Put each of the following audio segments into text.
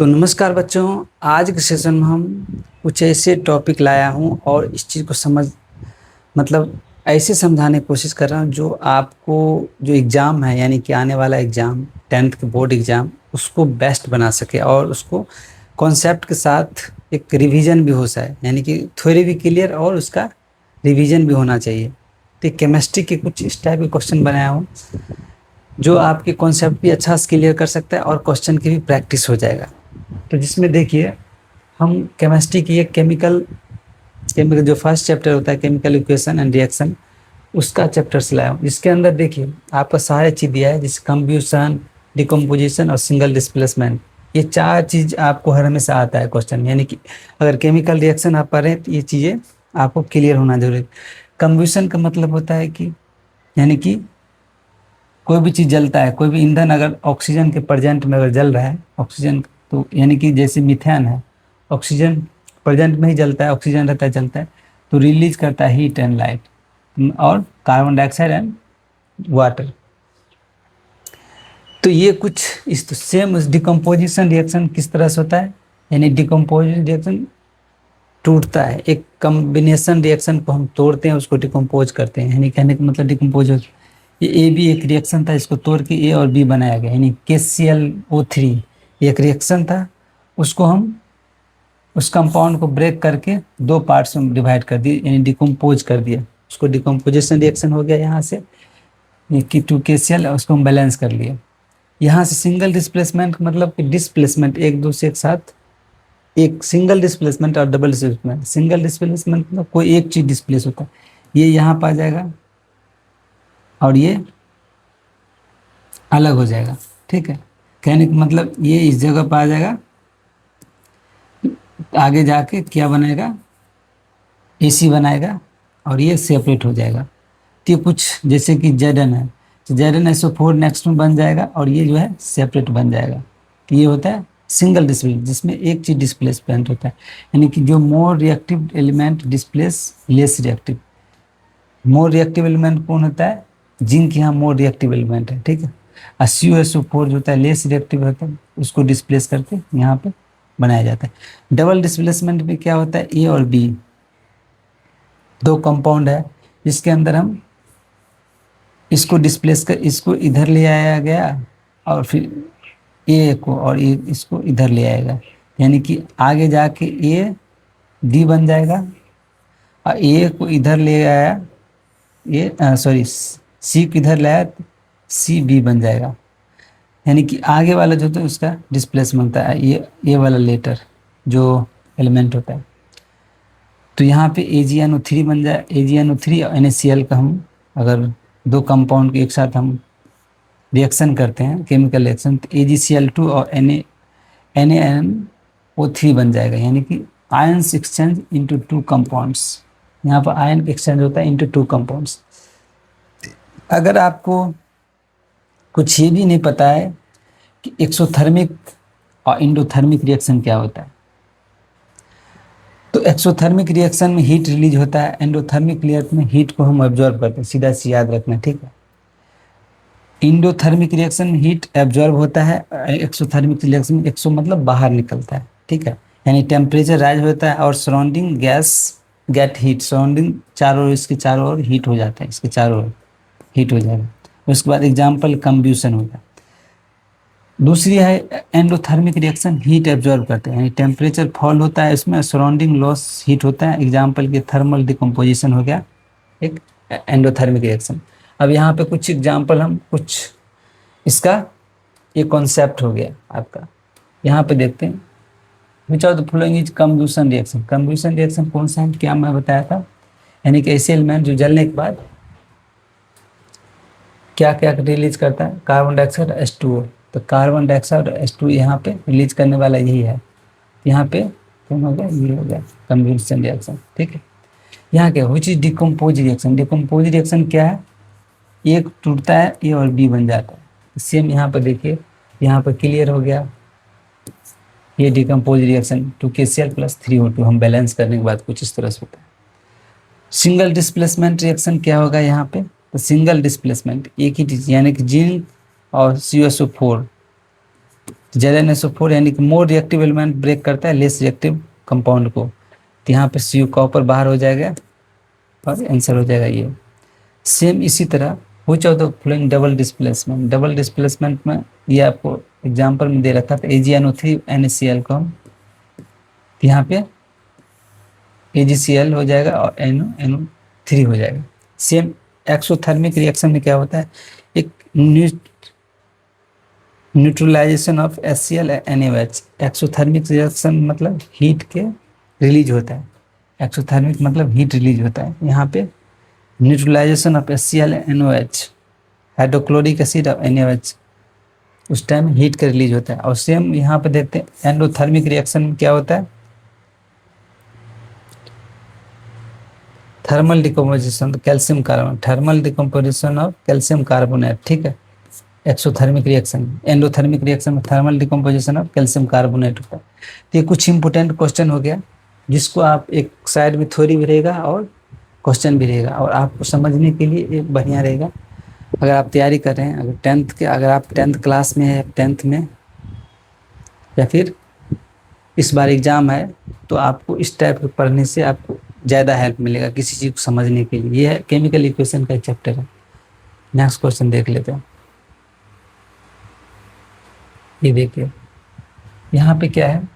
तो नमस्कार बच्चों, आज के सेशन में हम कुछ ऐसे टॉपिक लाया हूँ और इस चीज़ को मतलब ऐसे समझाने की कोशिश कर रहा हूँ जो आपको जो एग्ज़ाम है यानी कि आने वाला एग्ज़ाम 10th के बोर्ड एग्ज़ाम उसको बेस्ट बना सके और उसको कॉन्सेप्ट के साथ एक रिवीजन भी हो जाए, यानी कि थ्योरी भी क्लियर और उसका रिवीजन भी होना चाहिए। तो केमिस्ट्री के कुछ इस टाइप के क्वेश्चन बनाया हूँ जो आपके कॉन्सेप्ट भी अच्छा से क्लियर कर सकता है और क्वेश्चन की भी प्रैक्टिस हो जाएगा। तो जिसमें देखिए हम केमिस्ट्री की एक केमिकल जो फर्स्ट चैप्टर होता है केमिकल इक्वेशन एंड रिएक्शन, उसका चैप्टर से लाया हूँ। जिसके अंदर देखिए आपका सारा चीज़ दिया है, जैसे कंब्यूशन, डिकम्पोजिशन और सिंगल डिस्प्लेसमेंट। ये चार चीज़ आपको हर हमेशा आता है क्वेश्चन, यानी कि अगर केमिकल रिएक्शन आप पढ़ रहे हैं तो ये चीज़ें आपको क्लियर होना जरूरी है। कंब्यूशन का मतलब होता है कि यानी कि कोई भी चीज़ जलता है, कोई भी ईंधन अगर ऑक्सीजन के प्रेजेंट में अगर जल रहा है ऑक्सीजन, तो यानी कि जैसे मीथेन है, ऑक्सीजन प्रेजेंट में ही जलता है, ऑक्सीजन रहता है जलता है तो रिलीज करता है हीट एंड लाइट और कार्बन डाइऑक्साइड एंड वाटर। तो ये कुछ इस सेम डिकम्पोजिशन रिएक्शन किस तरह से होता है, यानी डिकम्पोजिशन रिएक्शन टूटता है, एक कम्बिनेशन रिएक्शन को हम तोड़ते हैं, उसको डिकम्पोज करते हैं, यानी कहने का मतलब डिकम्पोज। ये ए बी एक रिएक्शन था, इसको तोड़ के ए और बी बनाया गया, यानी KClO3 एक रिएक्शन था, उसको हम उस कंपाउंड को ब्रेक करके दो पार्ट्स में डिवाइड कर दिए, यानी डिकम्पोज कर दिया, उसको डिकम्पोजिशन रिएक्शन हो गया। यहाँ से कि 2KCl उसको हम बैलेंस कर लिए। यहाँ से सिंगल डिस्प्लेसमेंट मतलब कि डिस्प्लेसमेंट एक दूसरे के साथ, एक सिंगल डिस्प्लेसमेंट और डबल डिस्प्लेसमेंट। सिंगल डिस्प्लेसमेंट मतलब कोई एक चीज डिस्प्लेस होता है, ये यहाँ पर आ जाएगा और ये अलग हो जाएगा, ठीक है। कहने का मतलब ये इस जगह पर आ जाएगा, आगे जाके क्या बनाएगा, AC बनाएगा और ये सेपरेट हो जाएगा। तो ये कुछ जैसे कि Zn है, तो ZnSO4 नेक्स्ट में बन जाएगा और ये जो है सेपरेट बन जाएगा। तो ये होता है सिंगल डिस्प्लेस, जिसमें एक चीज डिस्प्लेसमेंट होता है, यानी कि जो more reactive element displace less reactive. More reactive element कौन होता है, जिंक यहाँ मोर रिएक्टिव एलिमेंट है, ठीक है। और CuSO4 जो होता है लेस रिएक्टिव होता है, उसको डिस्प्लेस करके यहाँ पे बनाया जाता है। डबल डिस्प्लेसमेंट में क्या होता है, A और B दो कंपाउंड है, जिसके अंदर हम इसको डिस्प्लेस कर इसको इधर ले आया गया और फिर A को और इसको इधर ले आएगा, यानी कि आगे जाके A D बन जाएगा और A को इधर ले आया, ये सॉरी C को इधर लाया C B बन जाएगा, यानी कि आगे वाला जो होता है उसका डिस्प्लेसमेंट होता है ये वाला लेटर जो एलिमेंट होता है। तो यहाँ पे AgNO3 बन जाए, AgNO3 और NaCl का हम अगर दो कंपाउंड के एक साथ हम रिएक्शन करते हैं केमिकल रिएक्शन, तो AgCl2 और NaNO3 बन जाएगा, यानी कि ions exchange into two compounds. यहाँ पर आयन एक्सचेंज होता है इनटू टू कंपाउंड्स। अगर आपको कुछ ये भी नहीं पता है कि एक्सोथर्मिक और इंडोथर्मिक रिएक्शन क्या होता है, तो एक्सोथर्मिक रिएक्शन में हीट रिलीज होता है, एंडोथर्मिक रिएक्शन में हीट को हम एब्जॉर्ब करते हैं, सीधा सी याद रखना, ठीक है। इंडोथर्मिक रिएक्शन में हीट एब्जॉर्ब होता है, एक्सोथर्मिक रिएक्शन में एक्सो मतलब बाहर निकलता है, ठीक है, यानी टेम्परेचर राइज होता है और surrounding gas get heat, surrounding चारों ओर इसके चारों ओर हीट हो जाता है, इसके चारों ओर हीट हो जाएगा। उसके बाद एग्जाम्पल कंब्यूशन होगा। दूसरी है एंडोथर्मिक रिएक्शन, हीट एब्जॉर्ब करते हैं, यानी टेम्परेचर फॉल होता है, इसमें सराउंडिंग लॉस हीट होता है, एग्जाम्पल के थर्मल डिकम्पोजिशन हो गया एक एंडोथर्मिक रिएक्शन। अब यहाँ पे कुछ एग्जाम्पल हम कुछ इसका ये कॉन्सेप्ट हो गया आपका, यहाँ पे देखते हैं। Which of the following is combustion reaction. Combustion reaction कौन सा है, क्या मैं बताया था, यानी कि ऐसे एलिमेंट जो जलने के बाद क्या क्या रिलीज करता है, कार्बन डाइऑक्साइड H2O। तो कार्बन डाइऑक्साइड H2O यहाँ पे रिलीज करने वाला यही है, यहाँ पे कौन हो गया, ये हो गया कंब्यूशन रिएक्शन, ठीक है। यहाँ क्या which is decompose reaction. Decompose reaction क्या है, एक टूटता है A और B बन जाता है। सेम यहाँ पर देखिए, यहाँ पर क्लियर हो गया, ये डिकम्पोज रिएक्शन 2KCl + 3O2 हम बैलेंस करने के बाद कुछ इस तरह से होता है। सिंगल डिस्प्लेसमेंट रिएक्शन क्या होगा यहाँ पे, तो सिंगल डिस्प्लेसमेंट एक ही चीज, यानी कि जिंक और CuSO4 ZnSO4 यानी कि मोर रिएक्टिव एलिमेंट ब्रेक करता है लेस रिएक्टिव कंपाउंड को, तो यहाँ पे Cu कॉपर बाहर हो जाएगा और आंसर हो जाएगा ये। सेम इसी तरह which of the following double displacement, double displacement में ये आपको एग्जांपल में दे रखा था AgNO3 NaCl को, यहाँ पे AgCl हो जाएगा और NO3 हो जाएगा। सेम एक्सोथर्मिक रिएक्शन में क्या होता है, एक neutralization of HCl NaOH। Exothermic reaction मतलब हीट के रिलीज होता है, एक्सोथर्मिक मतलब हीट रिलीज होता है। यहाँ पे neutralization of HCl NaOH, hydrochloric acid of NaOH, उस टाइम हीट का रिलीज होता है। और सेम यहाँ पे देखते हैं एंडोथर्मिक रिएक्शन में क्या होता है, thermal decomposition calcium carbonate, thermal decomposition of calcium carbonate, ठीक है, एक्सोथर्मिक रिएक्शन। एंडोथर्मिक रिएक्शन में thermal decomposition of calcium carbonate होता है। तो ये कुछ इंपोर्टेंट क्वेश्चन हो गया, जिसको आप एक साइड में थ्योरी भी रहेगा और क्वेश्चन भी रहेगा, और आपको समझने के लिए ये बढ़िया रहेगा। अगर आप तैयारी कर रहे हैं, अगर आप टेंथ क्लास में है, टेंथ में या फिर इस बार एग्ज़ाम है, तो आपको इस टाइप के पढ़ने से आपको ज़्यादा हेल्प मिलेगा किसी चीज़ को समझने के लिए। ये है केमिकल इक्वेशन का एक चैप्टर है। नेक्स्ट क्वेश्चन देख लेते हैं। ये देखिए यहाँ पे क्या है,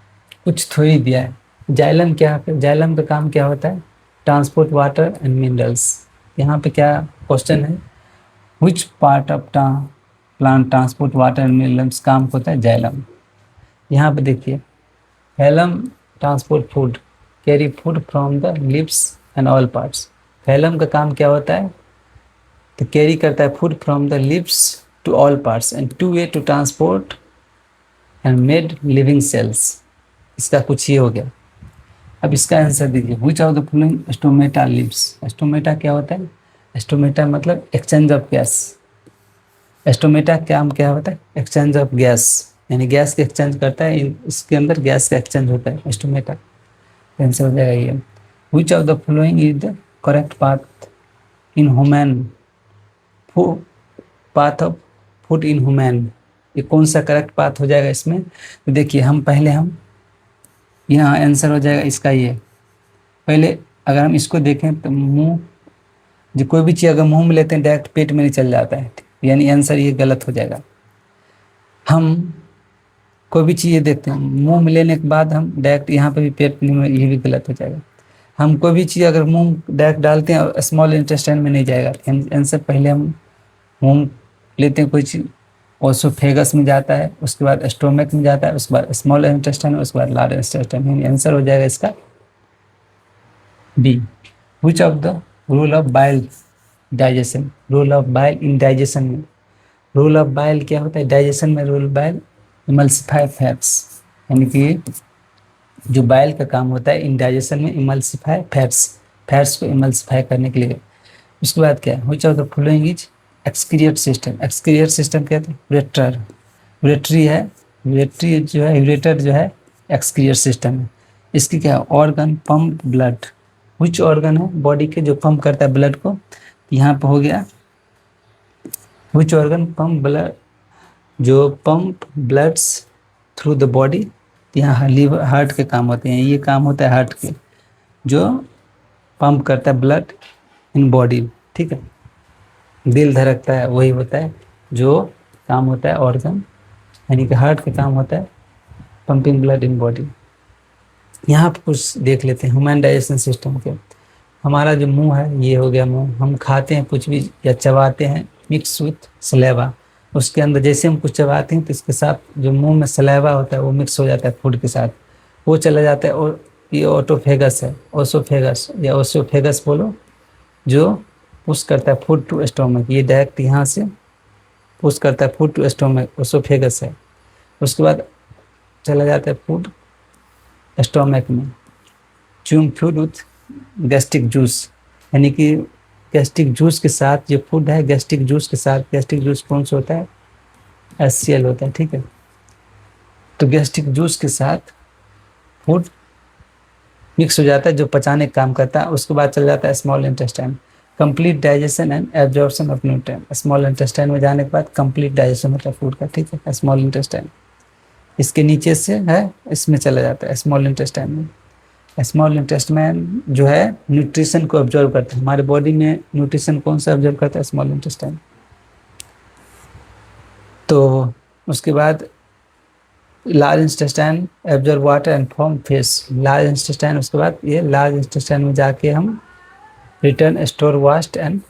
कुछ थ्योरी दिया है। जाइलम क्या है, जाइलम का काम क्या होता है, ट्रांसपोर्ट वाटर एंड मिनरल्स। यहाँ पे क्या क्वेश्चन है, which part of plant transport water and minerals, काम होता है जाइलम। यहाँ पे देखिए phloem transport food, carry food from the leaves and all parts. Phloem का काम क्या होता है, तो कैरी करता है food from the leaves to all parts and two way to transport and made living cells. इसका कुछ ये हो गया। अब इसका आंसर दीजिए, which of the following stomata lives. Stomata क्या होता है, स्टोमेटा मतलब एक्सचेंज ऑफ गैस। स्टोमेटा काम क्या होता है, एक्सचेंज ऑफ गैस, यानी गैस के एक्सचेंज करता है, इसके अंदर गैस का एक्सचेंज होता है स्टोमेटा। आंसर हो जाएगा ये। Which of the following is the correct path in human, path of food in human, ये कौन सा करेक्ट पाथ हो जाएगा इसमें। तो देखिए हम यहाँ आंसर हो जाएगा इसका ये। पहले अगर हम इसको देखें तो मुंह, जो कोई भी चीज़ अगर मुंह में लेते हैं डायरेक्ट पेट में नहीं चल जाता है, यानी आंसर ये गलत हो जाएगा। हम कोई भी चीज़ देखते हैं मुंह में लेने के बाद हम डायरेक्ट यहाँ पे भी पेट में, ये भी गलत हो जाएगा। हम कोई भी चीज़ अगर मुंह डायरेक्ट डालते हैं और स्मॉल इंटेस्टाइन में नहीं जाएगा, आंसर पहले हम मुंह लेते हैं कोई चीज़, ओसोफेगस में जाता है, उसके बाद स्टोमक में जाता है, उसके बाद स्मॉल इंटेस्टाइन, उसके बाद लार्ज इंटेस्टाइन। आंसर हो जाएगा इसका B. Which of the role of bile digestion, role of bile in digestion में, रूल ऑफ बाइल क्या होता है डाइजेशन में, रूल बाइल इमल्सिफाई फैट्स, यानी कि जो बाइल का काम होता है इन डाइजेशन में इमल्सिफाई फैट्स को इमल्सिफाई करने के लिए। उसके बाद क्या है, which of the following is excrete system. Excrete system कहते हैं यूरेटर, यूरेटरी है, यूरेटरी जो है, यूरेटर जो है एक्सक्रिएट सिस्टम है। इसकी क्या है, organ pump blood, which organ है बॉडी के जो पंप करता है ब्लड को। यहाँ पे हो गया विच ऑर्गन पंप ब्लड, जो pump bloods through the body. यहाँ लीवर, हार्ट के काम होते हैं, ये काम होता है हार्ट के, जो पंप करता है ब्लड इन बॉडी, ठीक है। दिल धड़कता है वही होता है जो काम होता है ऑर्गन, यानी कि हार्ट का काम होता है पंपिंग ब्लड इन बॉडी। यहाँ पर कुछ देख लेते हैं ह्यूमन डाइजेशन सिस्टम के। हमारा जो मुंह है ये हो गया मुंह, हम खाते हैं कुछ भी या चबाते हैं मिक्स विथ सलेवा, उसके अंदर जैसे हम कुछ चबाते हैं तो इसके साथ जो मुंह में सलेवा होता है वो मिक्स हो जाता है फूड के साथ, वो चला जाता है। और ये ऑटोफेगस है, ओसोफेगस या ओसोफेगस बोलो, जो पुश करता है फूड टू स्टोमक, ये डायरेक्ट यहाँ से पुश करता है फूड टू स्टोमक, ओसोफेगस है। उसके बाद चला जाता है फूड स्टोमक में, chewing food with gastric juice, यानी कि गैस्ट्रिक जूस के साथ जो फूड है, गैस्ट्रिक जूस के साथ, गैस्ट्रिक जूस कौन सा होता है, HCl होता है, ठीक है। तो गैस्ट्रिक जूस के साथ फूड मिक्स हो जाता है जो पचाने का काम करता है। उसके बाद चल जाता है small intestine, complete digestion and absorption of nutrient. Small intestine में जाने के बाद कंप्लीट डाइजेशन होता है फूड का, ठीक है, स्मॉल इंटेस्टाइन। इसके नीचे से है, इसमें चला जाता है स्मॉल इंटेस्टाइन में। स्मॉल इंटेस्टाइन जो है न्यूट्रिशन को ऑब्जर्व करता है। हमारे बॉडी में न्यूट्रिशन कौन सा ऑब्जर्व करता है? Small intestine. तो उसके बाद large intestine absorb water and form face. Large intestine, उसके बाद ये लार्ज इंटेस्टाइन में जाके हम return store vast and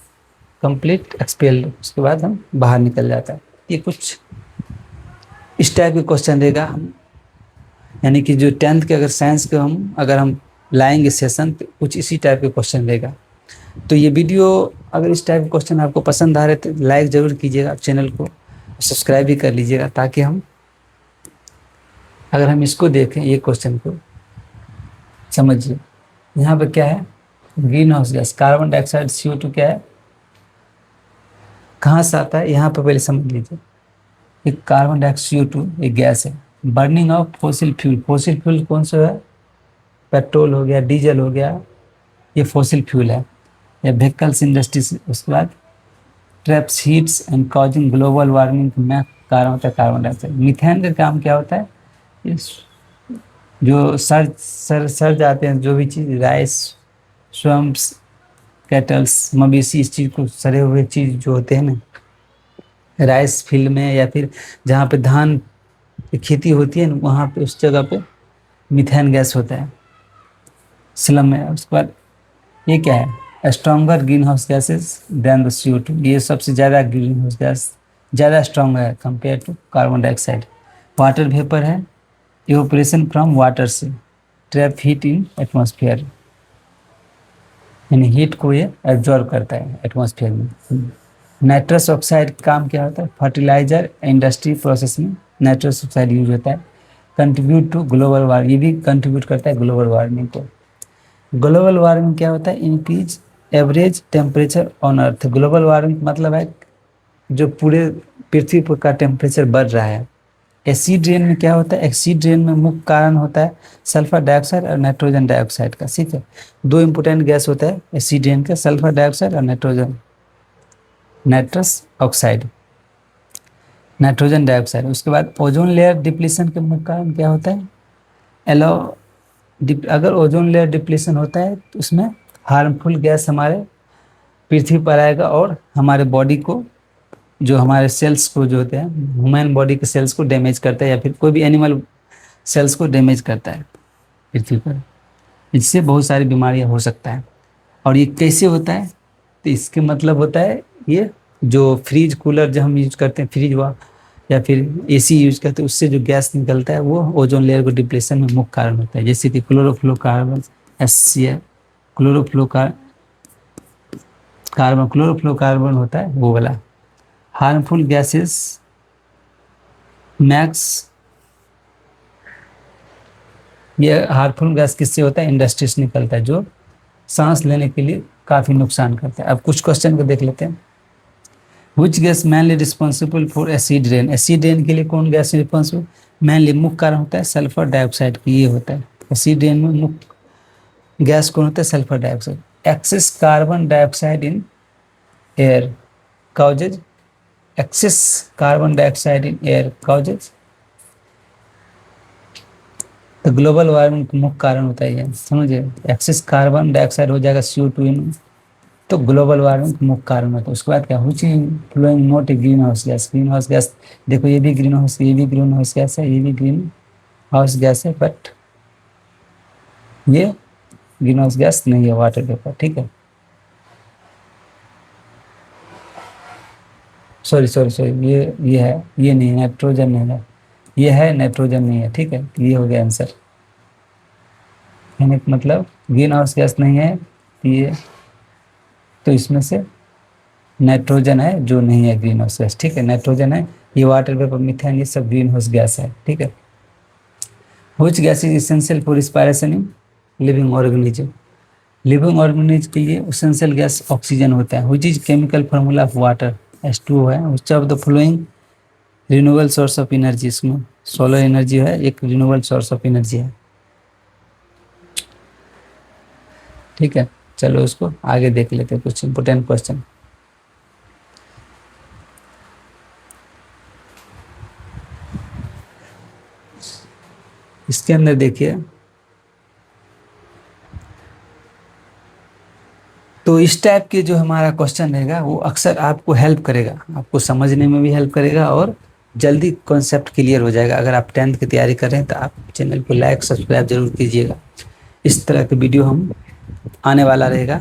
complete expel, उसके बाद हम बाहर निकल जाता है। ये कुछ इस टाइप के क्वेश्चन रहेगा। हम यानी कि जो 10th के अगर साइंस के अगर हम लाएंगे सेशन, तो कुछ इसी टाइप के क्वेश्चन रहेगा। तो ये वीडियो अगर इस टाइप के क्वेश्चन आपको पसंद आ रहे तो लाइक ज़रूर कीजिएगा, चैनल को सब्सक्राइब भी कर लीजिएगा, ताकि अगर हम इसको देखें, ये क्वेश्चन को समझिए। यहाँ पर क्या है? Green house gas, carbon dioxide, CO2 क्या है, कहाँ से आता है? यहाँ पर पहले समझ लीजिए। एक कार्बन डाइऑक्साइड CO2 एक गैस है। Burning of fossil fuel, fossil fuel कौन सा है? पेट्रोल हो गया, डीजल हो गया, ये फॉसिल फ्यूल है। या व्हीकल्स इंडस्ट्रीज, उसके बाद traps heats and causing global warming में कारण होता है कार्बन डाइऑक्साइड। मीथेन का काम क्या होता है? इस जो सर जाते हैं, जो भी चीज़, राइस, स्वम्प्स, कैटल्स, मवेशी, इस चीज़ को सड़े हुए चीज़ जो होते हैं ना, राइस फील्ड में या फिर जहाँ पे धान की खेती होती है ना, वहाँ पे उस जगह पे मीथेन गैस होता है स्लम में। उसके बाद ये क्या है? Stronger green house gases than the CO2। ये सबसे ज़्यादा ग्रीन हाउस गैस ज़्यादा स्ट्रॉन्ग है compare to carbon dioxide. Water vapour है, इवोपरेशन फ्रॉम वाटर से, ट्रैप हीट इन एटमॉस्फेयर, यानी हीट को ये एब्जॉर्ब करता है एटमॉस्फेयर में। नाइट्रस ऑक्साइड काम क्या होता है? फर्टिलाइजर इंडस्ट्री प्रोसेस में नाइट्रस ऑक्साइड यूज होता है। कंट्रीब्यूट टू ग्लोबल वार्मिंग, ये भी कंट्रीब्यूट करता है ग्लोबल वार्मिंग को। ग्लोबल वार्मिंग क्या होता है? Increase average temperature on earth. Global warming मतलब है जो पूरे पृथ्वी पर का टेम्परेचर बढ़ रहा है। एसिड रेन में क्या होता है? एसिड रेन में मुख्य कारण होता है सल्फर डाइऑक्साइड और नाइट्रोजन डाइऑक्साइड का। ठीक है, दो इंपोर्टेंट गैस होता है एसिड रेन का, सल्फर डाइऑक्साइड और नाइट्रस ऑक्साइड, नाइट्रोजन डाइऑक्साइड। उसके बाद ओजोन लेयर डिप्लीशन के मुख्य कारण क्या होता है? अगर ओजोन लेयर डिप्लीशन होता है तो उसमें हार्मफुल गैस हमारे पृथ्वी पर आएगा और हमारे बॉडी को, जो हमारे सेल्स को जो होते हैं, ह्यूमन बॉडी के सेल्स को डैमेज करता है, या फिर कोई भी एनिमल सेल्स को डैमेज करता है पृथ्वी पर। इससे बहुत सारी बीमारियां हो सकता है। और ये कैसे होता है? तो इसके मतलब होता है, ये जो फ्रिज कूलर जो हम यूज करते हैं, फ्रिज हुआ या फिर AC यूज करते हैं, उससे जो गैस निकलता है वो ओजोन लेयर को डिप्लेशन में मुख्य कारण होता है। जैसे कि क्लोरोफ्लोरोकार्बन, HCl, क्लोरोफ्लोरोकार्बन होता है वो वाला। हार्मफुल गैसेस मैक्स, ये हार्मफुल गैस किससे होता है? इंडस्ट्री से निकलता है, जो सांस लेने के लिए काफ़ी नुकसान करता है। अब कुछ क्वेश्चन को देख लेते हैं। Which gas mainly responsible for acid rain? Acid rain के लिए कौन गैस रिस्पॉन्सिबल? मैनली मुख्य कारण होता है सल्फर डाइऑक्साइड की, ये होता है एसिड रेन में मुख्य गैस कौन होता है? Sulphur dioxide. Excess carbon dioxide in air causes, excess carbon dioxide in air causes, तो ग्लोबल वार्मिंग का मुख्य कारण होता है ये, समझे? एक्सेस कार्बन डाइऑक्साइड हो जाएगा CO2 इन, तो ग्लोबल वार्मिंग का मुख्य कारण होता है। उसके बाद क्या? Which following not a green house gas? Green house gas देखो, ये भी ग्रीन हाउस, ये भी ग्रीन हाउस गैस है, ये भी ग्रीन हाउस गैस है, बट ये ग्रीन हाउस गैस नहीं है, वाटर वेपर। ठीक है, सॉरी ये है, ये नहीं, नाइट्रोजन नहीं है, ये है, नाइट्रोजन नहीं है। ठीक है, ये हो गया आंसर। मतलब ग्रीन हाउस गैस नहीं है ये, तो इसमें से नाइट्रोजन है जो नहीं है ग्रीन हाउस गैस। ठीक है, नाइट्रोजन है, ये वाटर वेपर, मीथेन, ये सब ग्रीन हाउस गैस है। ठीक है। Which gas is essential for respiration in living organism? Living organism के लिए एसेंशियल गैस ऑक्सीजन होता है। Which is chemical formula of water? H2O है। Which of the following renewable source of energy? इसमें solar energy है, एक renewable source of energy है। ठीक है, चलो उसको आगे देख लेते हैं, कुछ इंपोर्टेंट क्वेश्चन। इसके अंदर देखिए, तो इस टाइप के जो हमारा क्वेश्चन रहेगा वो अक्सर आपको हेल्प करेगा, आपको समझने में भी हेल्प करेगा और जल्दी कॉन्सेप्ट क्लियर हो जाएगा। अगर आप 10th की तैयारी कर रहे हैं तो आप चैनल को लाइक सब्सक्राइब जरूर कीजिएगा। इस तरह के वीडियो हम आने वाला रहेगा।